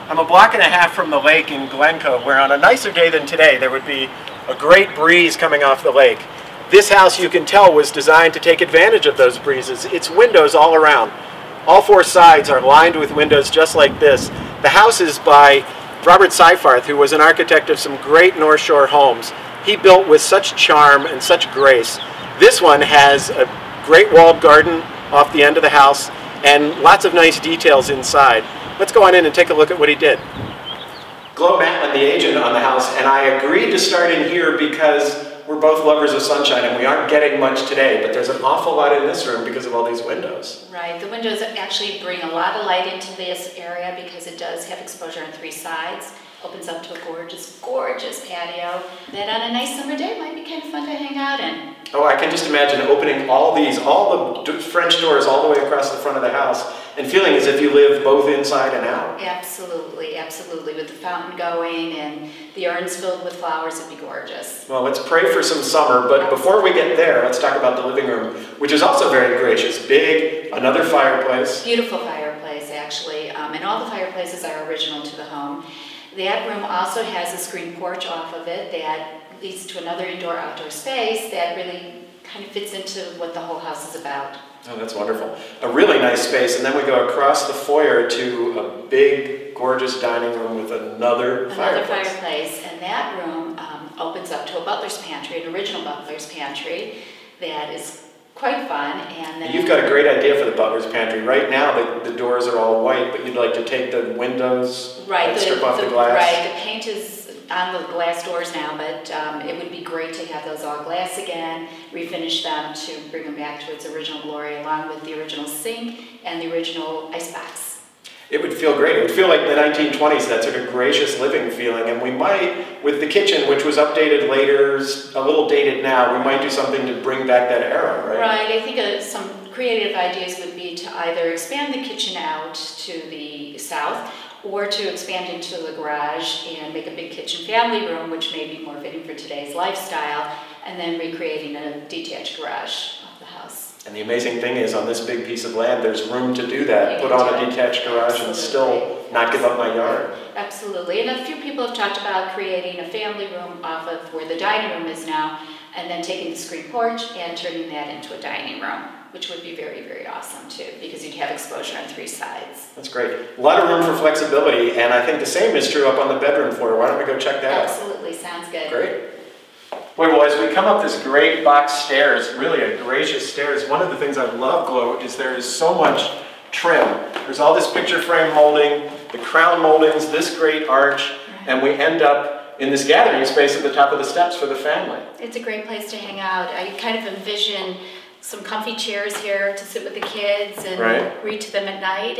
I'm a block and a half from the lake in Glencoe, where on a nicer day than today there would be a great breeze coming off the lake. This house, you can tell, was designed to take advantage of those breezes. It's windows all around. All four sides are lined with windows just like this. The house is by Robert Seyfarth, who was an architect of some great North Shore homes. He built with such charm and such grace. This one has a great walled garden off the end of the house and lots of nice details inside. Let's go on in and take a look at what he did. Glo Matlin, the agent on the house, and I agreed to start in here because we're both lovers of sunshine and we aren't getting much today, but there's an awful lot in this room because of all these windows. Right, the windows actually bring a lot of light into this area because it does have exposure on three sides. Opens up to a gorgeous, gorgeous patio that on a nice summer day might be kind of fun to hang out in. Oh, I can just imagine opening all the French doors all the way across the front of the house and feeling as if you live both inside and out. Absolutely, absolutely. With the fountain going and the urns filled with flowers, it'd be gorgeous. Well, let's pray for some summer, but before we get there, let's talk about the living room, which is also very gracious. Big, another fireplace. Beautiful fireplace, actually, and all the fireplaces are original to the home. That room also has a screen porch off of it that leads to another indoor-outdoor space that really kind of fits into what the whole house is about. Oh, that's wonderful. A really nice space, and then we go across the foyer to a big, gorgeous dining room with another fireplace. And that room opens up to a butler's pantry, an original butler's pantry that is quite fun. And then you've got a great idea for the butler's pantry. Right now the doors are all white, but you'd like to take the windows and strip off the glass. Right, the paint is on the glass doors now, but it would be great to have those all glass again, refinish them to bring them back to its original glory, along with the original sink and the original icebox. It would feel great. It would feel like the 1920s, that sort of gracious living feeling. And we might, with the kitchen, which was updated later, a little dated now, we might do something to bring back that era, right? Right. I think some creative ideas would be to either expand the kitchen out to the south or to expand into the garage and make a big kitchen family room, which may be more fitting for today's lifestyle, and then recreating a detached garage of the house. And the amazing thing is, on this big piece of land, there's room to do that. Put on a detached garage and still not give up my yard. Absolutely. And a few people have talked about creating a family room off of where the dining room is now, and then taking the screen porch and turning that into a dining room, which would be very, very awesome too, because you'd have exposure on three sides. That's great. A lot of room for flexibility, and I think the same is true up on the bedroom floor. Why don't we go check that out? Absolutely. Sounds good. Great. Boy, well, as we come up this great box stairs, really a gracious stairs, one of the things I love, Glo, is there is so much trim. There's all this picture frame molding, the crown moldings, this great arch, and we end up in this gathering space at the top of the steps for the family. It's a great place to hang out. I kind of envision some comfy chairs here to sit with the kids and read to them at night,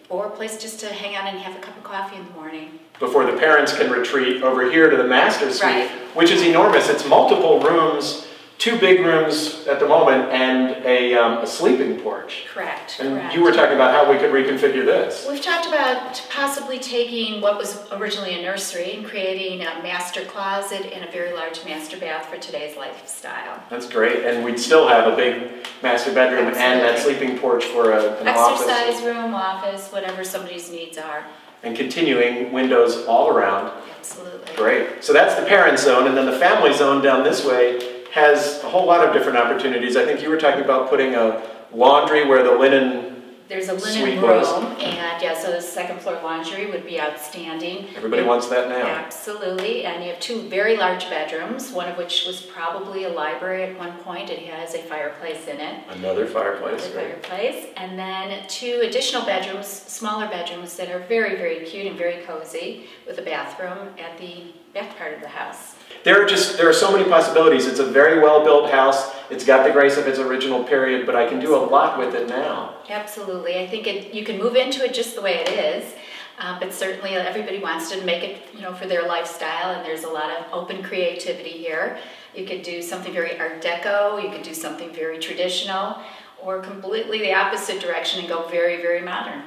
or a place just to hang out and have a cup of coffee in the morning. Before the parents can retreat over here to the master suite, which is enormous. It's multiple rooms, 2 big rooms at the moment, and a sleeping porch. Correct. And you were talking about how we could reconfigure this. We've talked about possibly taking what was originally a nursery and creating a master closet and a very large master bath for today's lifestyle. That's great, and we'd still have a big master bedroom and that sleeping porch for an office. Exercise room, office, whatever somebody's needs are. And continuing windows all around. Absolutely. Great. So that's the parent zone, and then the family zone down this way has a whole lot of different opportunities. I think you were talking about putting a laundry where the linen There's a linen room, and yeah, so the second floor laundry would be outstanding. Everybody wants that now. Absolutely, and you have 2 very large bedrooms, one of which was probably a library at one point. It has a fireplace in it. Another fireplace. Fireplace, and then 2 additional bedrooms, smaller bedrooms that are very, very cute and very cozy, with a bathroom at the back part of the house. There are so many possibilities. It's a very well-built house. It's got the grace of its original period, but I can do a lot with it now. Absolutely. I think you can move into it just the way it is, but certainly everybody wants to make it, for their lifestyle, and there's a lot of open creativity here. You could do something very Art Deco, you could do something very traditional, or completely the opposite direction and go very, very modern.